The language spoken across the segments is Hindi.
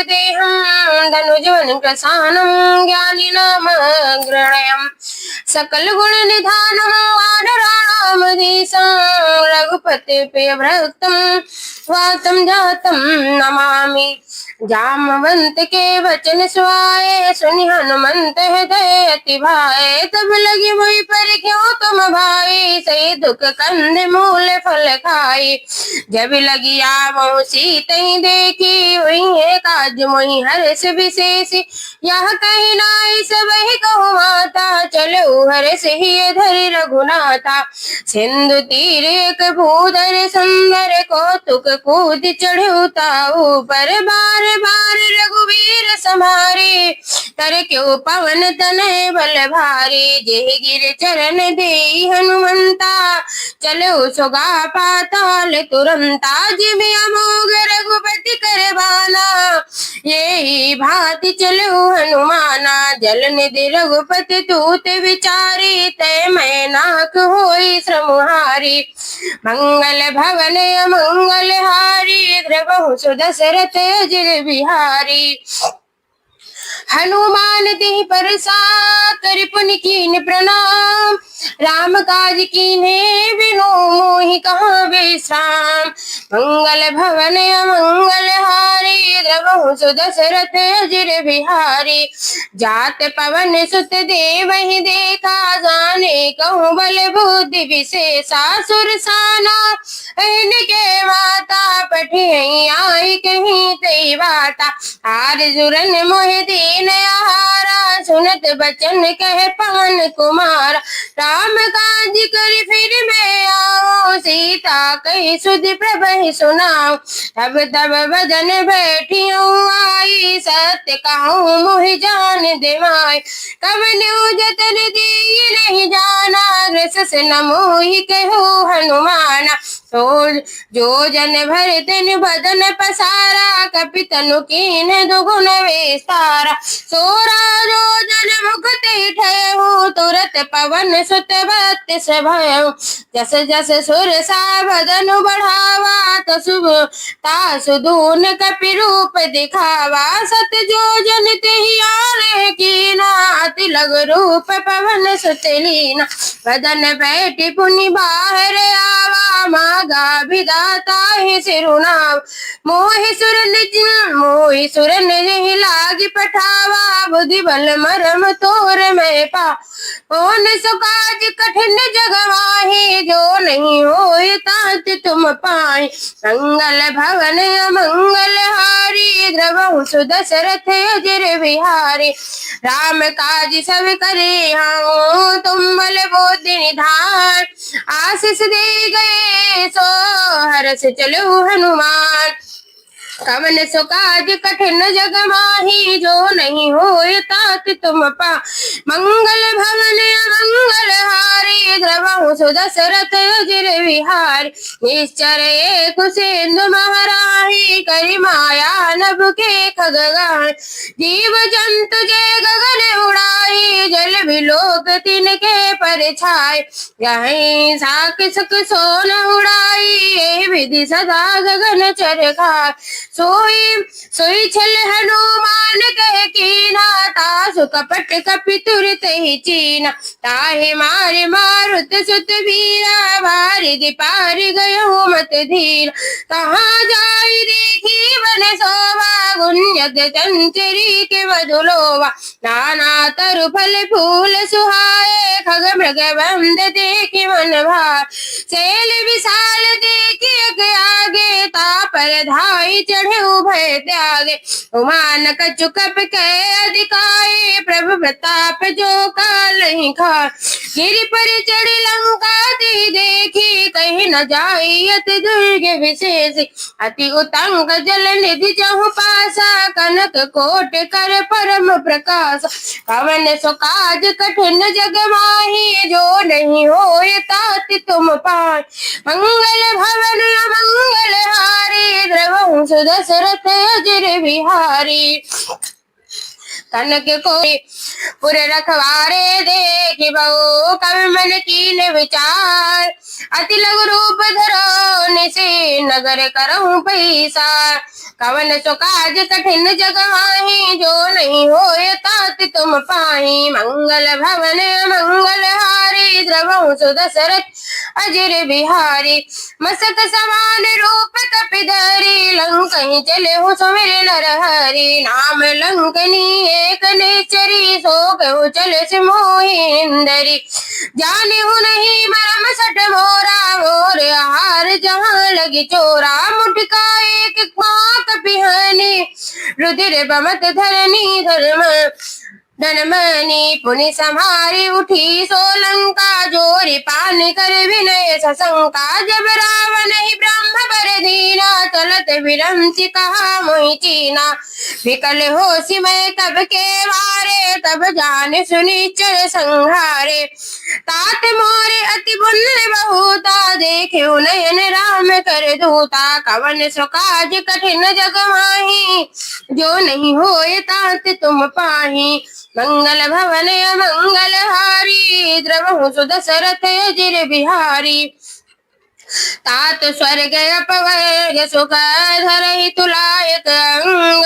देहं धनुजवन प्रसानं ज्ञानिनामग्रणयम् सकल गुण निधानं वानराणामधीशं रघुपति प्रियभक्तं वातं जातं नमामि। जामवंत के वचन सुहाए सुनि हनुमंत हृदय अति भाए तब लगी वही पर क्यों तुम भाई सही दुख कंध मूल फल खाई जब लगी आवो सीतई देखी वही है काज मोहि हर्ष विशेष यह कहीं नाई सब ही कहु माता चलो हर्ष ही धरि रघुनाथा सिंधु तीर एक भूधर सुंदर कौतुक कूद चढ़ुता ऊपर बार बार रघुवीर समारे तर क्यों पवन तनय बल भारी जेहि गिर चरण देई हनुमंता चलो सुगा पाताल तुरंता जिमि अमोघ रघुपति कर बाना यही भांति चलो हनुमाना जल निधि रघुपति तूत विचारी तय मैं नाक होई श्रमुहारी मंगल भवन अमंगल हारी द्रवहु सुदशरथ अजिर बिहारी हनुमान देहि परसा कर पुनि कीन प्रणाम राम काज कीन्हे बिनु मोहि कहाँ विश्राम मंगल भवन अमंगल हारी द्रवहु सुदशरथ अजिर बिहारी जात पवन सुत देवहि देखा जाने कहूँ बल बुद्धि विशेषा सुरसाना इनके माता पठियई आई कहीं तई बाटा आर जुरन मोहि दीन आहारा सुनत बचन कह पवन कुमार राम काज कर फिर मैं आओ सीता कही सुध प्रभहि सुनाओ तब तब बदन बैठियो आई सत्य कहूँ मोहि जान देवाय कवन जतन दी नहीं जाना रस से न मोहि कहो हनुमाना तो जो जन भर तन बदन पसारा कपि तनु कीन दुगुन विस्तारा सोरा जो जन मुख ठहु तुरत पवन सुत बत्तिस भयो जस जस सुर सा बदन बढ़ावा तासु दून कपि रूप दिखावा सत जो जन तेहि आने कीना अति लग रूप पवन सुत लीना बदन बैठी पुनि बाहर आवा मागा विधाता ही सिरुनाव मोहि सुर निज लागी पठावा बुद्धि बल मरम तोर में पा कौन सुकाज कठिन जगवाही जो नहीं होए तात तुम पाए मंगल भवन मंगल हारी द्रवहु सुदशरथ अजिर बिहारी राम काज सब करे हाँ तुम बल बुद्धि निधान आशीष दे गए सो हर्ष चलो हनुमान कवन सुकाज कठिन जग माही जो नहीं होए तात तुम पा मंगल भवन मंगल हारी द्रवहु सुदशरथ अजिर बिहारी निश्चर एक सिंधु महराही करि माया नभ के खगगान जीव जंतु जे गगन उड़ाई जल बिलोक तिनके पर छाय यहीं साक सुख सोन उड़ाई ये विधि सदा गगन चरखा सोई छल हनुमान कह कीना तासु कपट कपि तुरत ही चीना ताहि मारे मारुत सुत वीरा बारिधि पार गयो मत धीर कहाँ जाई देखी वन शोभा गुंजत चंचरी के मधुलोवा नाना तरु फल फूल सुहाए खग मृग बंद देखी मन भार शैल विशाल देखी आगे तापर धाई चढ़े उभय त्यागे उमान कछु कप के अधिकाई प्रभु प्रताप जो काल ही खा गिरि पर चढ़ी लंका दी देखी कहीं न जाई अति दुर्ग विशेष अति उतंग जल निधि जहु पासा कनक कोट कर परम प्रकाश कवन सुकाज कठिन जग माही जो नहीं होए तात तुम पाए मंगल भवन मंगल हारी द्रवहु सुदशरथ अजिर बिहारी कनक को पुर रखवारे देख बहु कवि मन कीन विचार अति लघु रूप धरो निसे नगर करऊं पैसा कवन सो काज कठिन जग माही जो नहीं होए तात तुम पाही मंगल भवन मंगल हारी द्रवहु सुदशरथ अजर बिहारी मसक समान रूप कपिधरी लंकहि चले हो सुमिर नरहरि नाम लंकनी एक नेचरी सो कहु चले से मोहिंदरी जाने हो नहीं मरम सट मोरा मोर हार जहाँ लगी चोरा मुटका एक खाक पिहानी रुधिर बमत धरनी धर्म धनमनी पुनि संहारी उठी सोलंका जोरी पान कर विनय सशंका जब रावण ही ब्रह्म बर दीना चलत विरंसी कहा मोहि चीना विकल हो सिमय तब के वारे तब जान सुनिचर संहारे तात मोरे अति पुण्य बहुता देखे नयन राम कर दूता कवन सो काज कठिन जग माही जो नहीं होए तात तुम पाही मंगल भवन मंगल हारी द्रवहु सुदशरथ अजर बिहारी तात स्वर्ग अपवर्ग सुख धरहि तुलायक अंग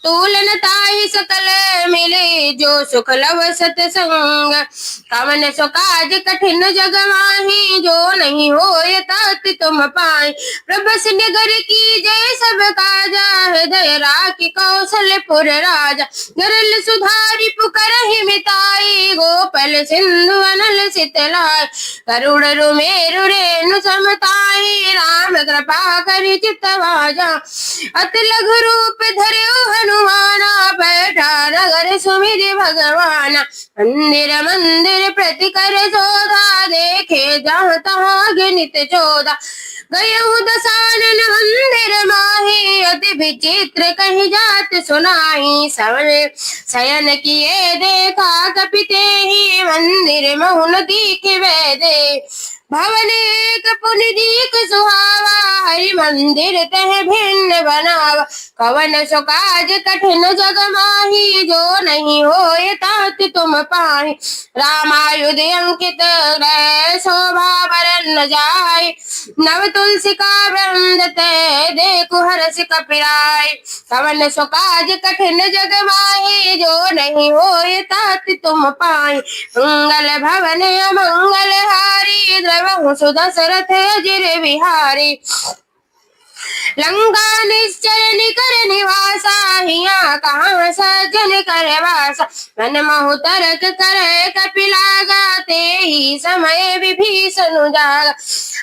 तूलन ताहि सकल मिले जो सुख लव सतसंग कवन सो काज कठिन जग माही जो नहीं होए तात तुम पाए प्रभस नगर की जय सब काजा हृदय राखी कौशलपुर राजा गरल सुधारी पुकरहि मिताई गोपल सिंधु अनल सितलाय करुण रुमेरु रेणु समताई राम कृपा करि चित्तवाजा अति लघु रूप धर्यो हनुमाना बैठा नगर सुमिर भगवान मंदिर मंदिर प्रति कर शोधा देखे जहाँ तहाँ गिनित चोदा गयहु दसानन मंदिर माही अति विचित्र कही जात सुनाई सवन शयन किए देखा कपिते ही मंदिर महुन दीख वैदे भवन एक पुनि दीख सुहावा हरि मंदिर तह भिन्न बनावा कवन सो काज कठिन जग माही जो नहीं होए तात तुम पाहि रामायुध अंकित ग्रह शोभा बरन न जाय नव तुलसी का वृंद ते देखु हरस कपिराय कवन सो काज कठिन जग माही जो नहीं होए तात तुम पाहि मंगल भवन मंगल हारी द्रवहु सुदशरथ अजर बिहारी लंका निश्चय निकर निवासा हिया कहाँ सज्जन कर वासा मन महु तरक करे कपिलागा ते ही समय विभीषण जागा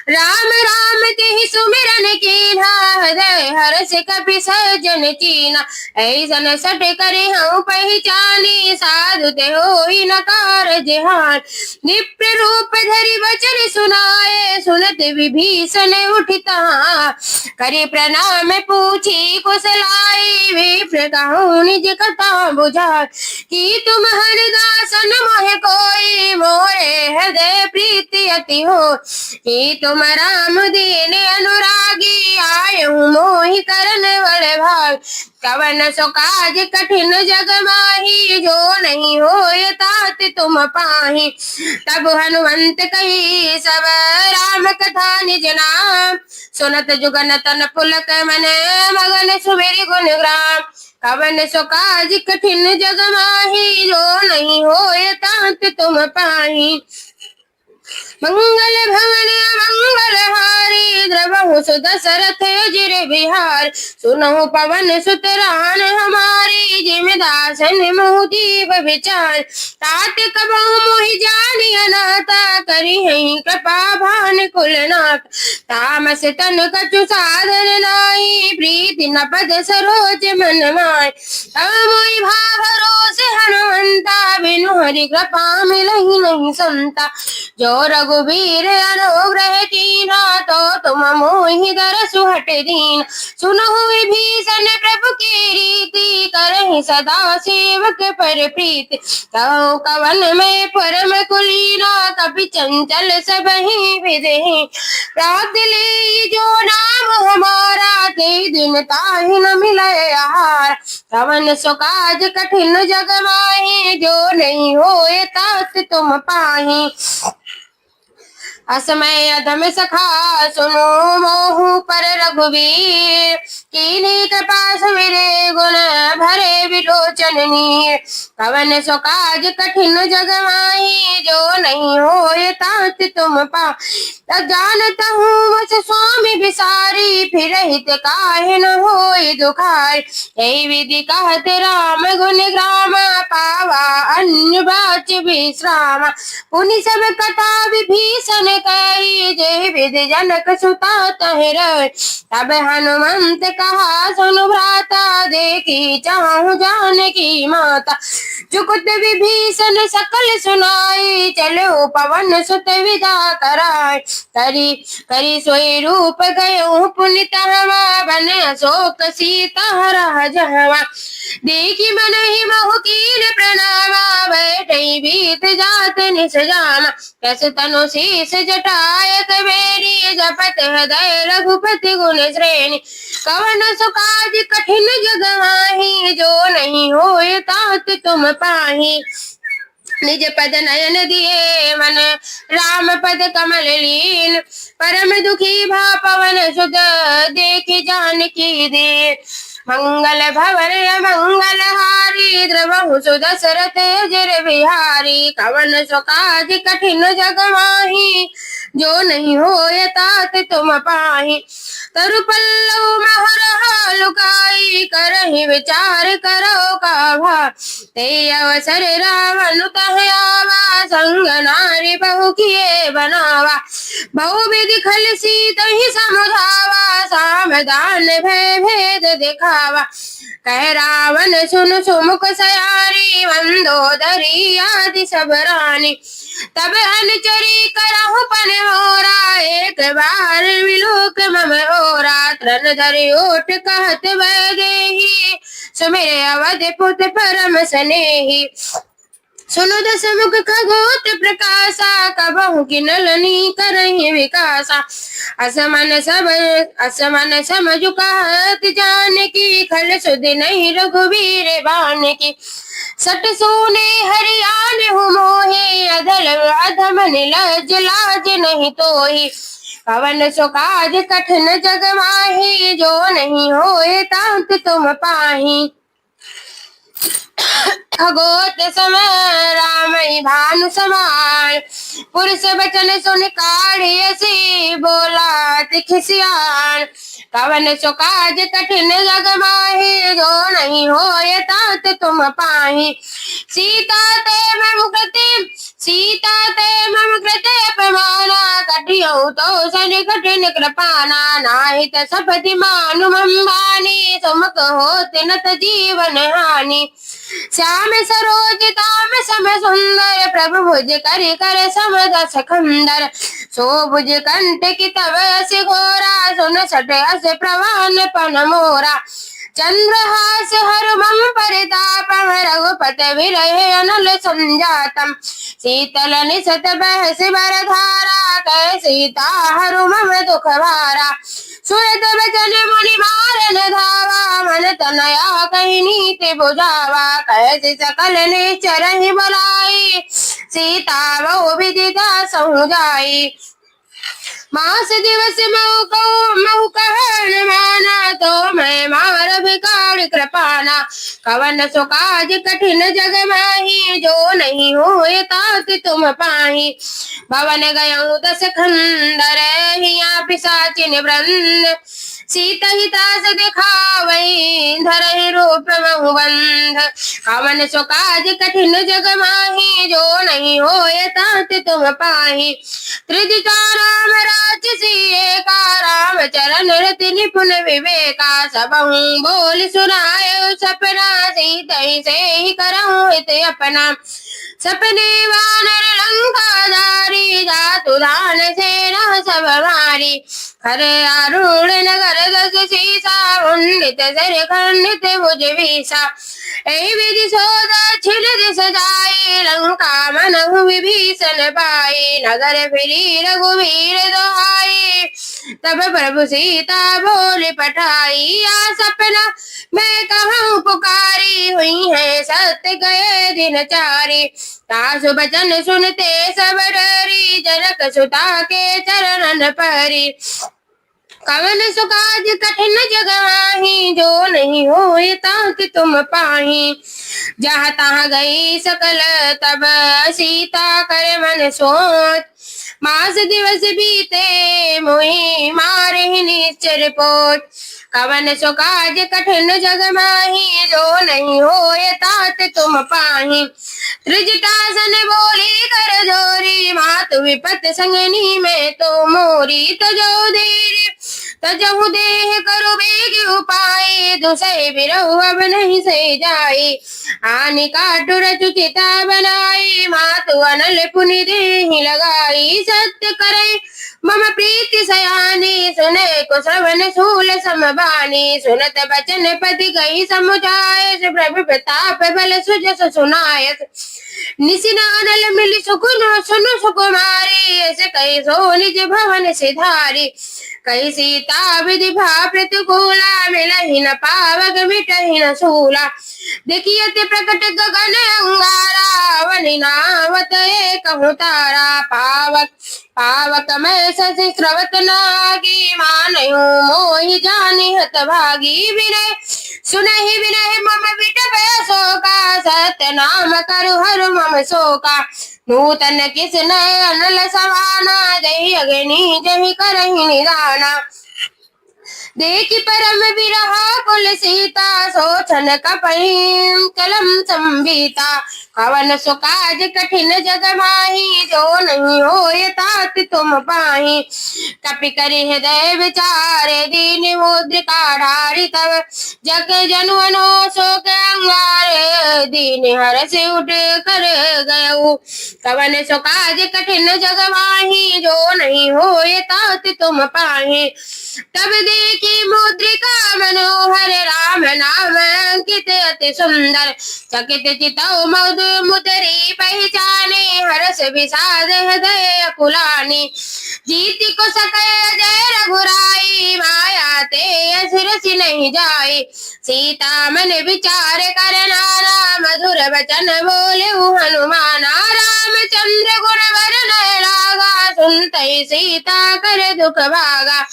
राम राम तेहि सुमिरन कीन्हा हृदय हर्ष कपि सज्जन चीना ऐसन सट करे हूँ पहचानी साधु ते होई न कारज हान निप्र रूप धरि वचन सुनाए सुनत विभीषण उठिता करि प्रणाम पूछी कुशलाई विप्र कहूँ निज कथा बुझाय कि तुम हरिदासन मोह कोई मोरे हृदय प्रीति अति हो कि तुम राम दीन अनुरागी आए हूँ मोहि करन बड़ भाग कवन सो काज कठिन जग माही जो नहीं होए तात तुम पाही तब हनुमंत कही सब राम कथा निज नाम सुनत जुगन तन पुलक मन मगन सुमेरि गुण ग्राम कवन सो काज कठिन जग माही जो नहीं होए तात तुम पाही मंगल भवन मंगल हारी द्रवहु सुदशरथ अजर बिहार सुनहु पवन सुत रान हमारी जिमदासन मोह दीप विचार तात कबहु मोहि जानि अनाथा करि हई कृपा भान कुलनाथ तामस तन कछु साधन नाई प्रीति न पद सरोज मन माय तब मोहि भाव भरोसे हनुमंता बिनु हरि कृपा मिलहि नहीं संता जो रघुवीर अनुग्रह कीना तो तुम मोहि दरसु हट दीन सुनहु विभीषण प्रभु की रीति करहि नहीं सदा सेवक पर प्रीत। कहो कवन में परम कुलीना कभी चंचल सब ही विदेही। रात ले जो नाम हमारा ते दिन ताहि न मिले आहार। कवन सो काज कठिन जग माही जो नहीं होए तात तुम पाही। असमय अधम सखा सुनो मोहु पर रघुवीर। कीन्ही कृपा समिरे गुण भरे विलोचन नीर। कवन सो काज कठिन जग माही जो नहीं होए तात तुम पा। तब जानत हूँ बस स्वामी बिसारी फिर हित काहे न होए दुखार। यही विधि कहत राम गुण ग्राम पावा अन्य बाच विश्राम। पुनि सब कथा विभीषण कही जय विधि जनक सुता तहि रही। तब हनुमंत कहा सुनु भ्राता देखी चाहूं जानकी माता। जुगुत विभीषण सकल सुनाई चलो पवन सुत विदा कराई। करी करी सोई रूप गयो पुनित हवा बन अशोक सीता राजहवा। देखी मन ही महु कीन प्रणामा बैठई बीत जात निस जामा। कस तनु शीस जटाय कबेरी जपत हृदय रघुपति गुण श्रेणी। कवन सो काज कठिन जग माही जो नहीं होए तात तुम पाही। निज पद नयन दिए मन राम पद कमल लीन। परम दुखी भा पवन सुत देखि जानकी दीन। मंगल भवन मंगल हारी द्रवहु सुदशरथ अजर बिहारी। कवन सो काज कठिन जग माही जो नहीं होए तात तुम पाही। तरु पल्लव महर लुकाई करहि विचार करो का भा। ते अवसर रावण तह आवा संग नारी बहु किए बनावा। बहु विधि खल सीतहि समुझावा सावधान भय भेद दिखावा। कह रावण सुन सुमुख सयारी मंदोदरी आदि सब रानी। तब अनुचरी करहु पन मोरा एक बार विलोक मम ओरा। तृण धरि ओट कहत वैदेही सुमिरे अवधपुत परम सनेही। सुनो दस मुख खगोत प्रकाशा कबहु किनलनी करहि विकासा। असमन समझु कहत जानकी खल सुध नहीं रघुवीर बानकी। सट सोने हरियाण हूँ मोहे अधल अधम नीलज लाज नहीं तोही। कवन सो काज कठिन जग माही जो नहीं होए तात तुम पाही। खगोत समय राम भानु समान। पुरुष बचन सुन काढ़ियसी बोला तिखिसियान। कवन सो काज कठिन जग माही जो नहीं होए तात तुम पाही। सीता ते मम कृते अपमाना। कटियौ तो सन कठिन कृपाना। नाहित सपति मानु मम बानी सुमुख होत नत जीवन हानि। श्याम सरोज ताम सम सुंदर प्रभु भुज करि कर सम दस खंडर। सो भुज कंठ की तब अस घोरा सुन सट अस प्रवान पन मोरा। चंद्रहास हर मम परितापम रघुपत विरह अनल संजातम। शीतल निसत बहस बर धारा कह सीता हरु मम दुख भारा। सुरत बचन मुनि मारन धावा मन तनया कहि नीति बुझावा। कह सकल निश्चर ही बुलाई सीता बहु विदिता सहु जाई। मास दिवस महु कहन माना तो मैं मार भिखारी कृपाना। कवन सो काज कठिन जग माही जो नहीं होए तात तुम पाही। भवन गयौ दस खंडर हिया पिशाचिन वृंद। सीता हितास दिखावई धरहि रूप महु बंध। कवन सो काज कठिन जग माही जो नहीं होए तात तुम पाही। त्रिदिता राम राजसी एका राम चरण रति निपुण विवेका। सबहु बोल सुनाए सपना सीतहि से ही करहु हित अपना। सपने वानर लंका जारी, जातु दान सेना सब मारी। खर आरूढ़ नगर दस सीसा, उन्नित सर खंडित भुज बीसा। ऐ विधि सोदा छिल दिस जाई, लंका मनहु विभीषण पाई। नगर फिरी रघुवीर दोहाई, तब प्रभु सीता बोल पठाई। आ सपना मैं कहूँ पुकारी, हुई है सत्य गए दिन चारी। तासु बचन सुनते सब डरी, जनक सुता के चरणन परी। कवन सुकाज कठिन जग माही, जो नहीं होए तात तुम पाही। जहाँ तहाँ गई सकल तब, सीता कर मन सोच। मास दिवस बीते मोहि मारे निश्चर पोच। कवन सुकाज कठिन जग माही, जो नहीं होए तात तुम पाही। त्रिजटासन बोली कर जोरी, मातु विपत संगनी में तो मोरी। तजो देर तजहु देह करु बेग उपाय, दुसै बिरहु अब नहीं सह जाई। आनि काटु रचु चिता बनाई, मातु अनल पुनि देहि लगाई। सत्य करे मम प्रीति सयानी, सुने को श्रवण सूल समबानी। सुनत बचन पति गई समुझाय, प्रभु प्रताप बल सुजस सुनायत। निसिन अनल मिली सुकुन सुनु सुकुमारी, ऐसे कही सो निज भवन सिधारी। कही सीता विधि भा प्रतिकूला, मिलहि न पावक मिटहि न सूला। देखियत प्रकट गगन अंगारा, वनि नावत एकहु तारा। पावक मैं शशि स्रवत नागी, मानहु मोहि जानि हतभागी। विनय सुनहि विनय मम विटप शोका, सत्य नाम करु हरु मम शोका। नूतन किस नय अनल समाना, जहि अग्नि जहि करहि निदाना। देखि परम बिरहा कुल सीता, सोचन कपहि कलम संबीता। कवन सुकाज कठिन जग माही, जो नहीं होए तात तुम पाही। कपि करि हृदय विचारे, दीन मुद्रिका ढारी। तब जग जनु अनो शोक अंगारे, दीन हरष उठ कर गयऊ। कवन सुकाज कठिन जग माही, जो नहीं होए तात तुम पाही। तब देखी मुद्रिका मनोहर, राम नाम अंकित अति सुंदर। चकित चितौ मधु मुदरी पहचाने, हरष विषाद हृदय अकुलानी। जीति को सकै जय रघुराई, माया ते असुरसि नहीं जाई। सीता मन विचार कर नाना, मधुर वचन बोले हनुमाना। रामचंद्र गुण वर्णन लागा, सुनतहि सीता कर दुख भागा।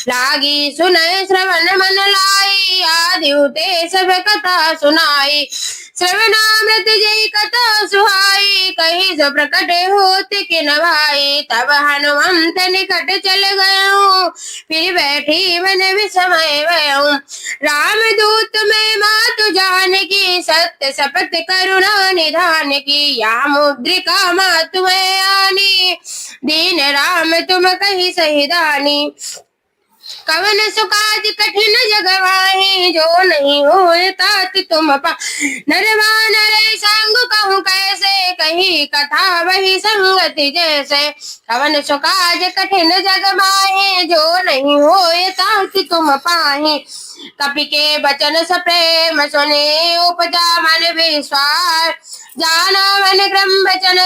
लागी सुनय श्रवण मन लाई, आदिउ ते सब कथा सुनाई। श्रवणामृत जय कथा सुहाई, कही जो प्रकट होत किन भाई। तब हनुमंत निकट चल गयो, फिर बैठी मन विस्मय भयउ। राम दूत में मातु जानकी, सत्य शपथ करुणा निधान की। या मुद्रिका मातु में आनी, दीन राम तुम कही सही दानी। कवन सुकाज कठिन जग माही, जो नहीं होए तात तुम पा। नरवानर संग कहूँ कैसे, कही कथा वही संगति जैसे। कवन सुकाज कठिन जग माही, जो नहीं होए तात तुम पाही। कपि के बचन सप्रेम सुने, उपजा मन विश्वास। जाना मन क्रम बचन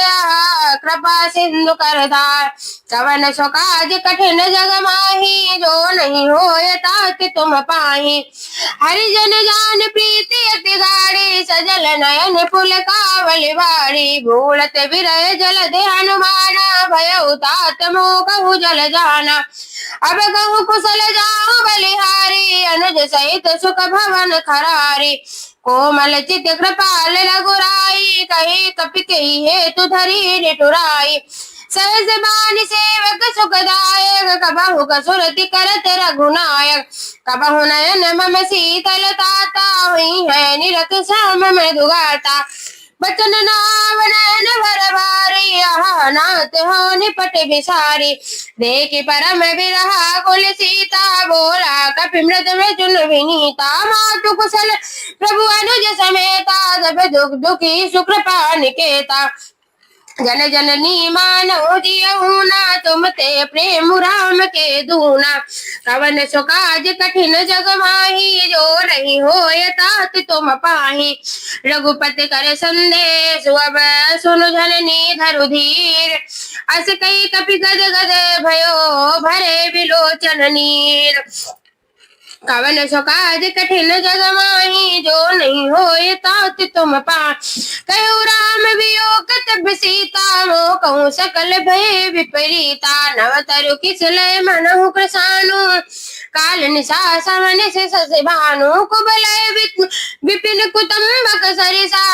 कृपा सिंधु कर धार। कवन सुकाज कठिन जग माही, जो नहीं होए तात तुम पाही। हरिजन जान प्रीति अति गाढ़ी, सजल नयन पुलकावली बाड़ी। भूलत विरह जल दे हनुमाना, भयउ तात मोह कहु जल जाना। अब कहूँ कुशल जाऊं बलिहारी, अनुज सहित सुख भवन खरारी। कोमल चित कृपाल रघुराई, कही कपि कही हेतु धरी निठुराई। सहज बानी सेवक सुखदायक, कबहु कसुरति करत रघुनायक। कबहु नयन मम शीतल ताता, हुई है निरख श्याम मृदुगाता। बचन नाव नयन भर भारी, नाथ हो निपट बिसारी। देखि परम बिरहा कुल सीता, बोला कपि मृत में चुन विनीता। मातु कुशल प्रभु अनुज समेता, सब दुख दुखी सुकृपा निकेता। जन जननी मानो जियऊ ना तुम ते प्रेम राम के दूना। कवन सो काज कठिन जग माही जो नहीं होय तात तुम पाही। रघुपति कर संदेश अब सुनु जननी धरु धीर। अस कई कपि गद गद भयो भरे विलोचन नीर। कवन सो काज कठिन जग माही जो नहीं होय तात तुम पाही। कहु राम वियोग तब सीता मोह कहूँ सकल भय विपरीता। नव तरु किस लय मनहु कृसानु काल निशा समन से सस भानु। कुबलय विपिन कुतुम्बक सरिसा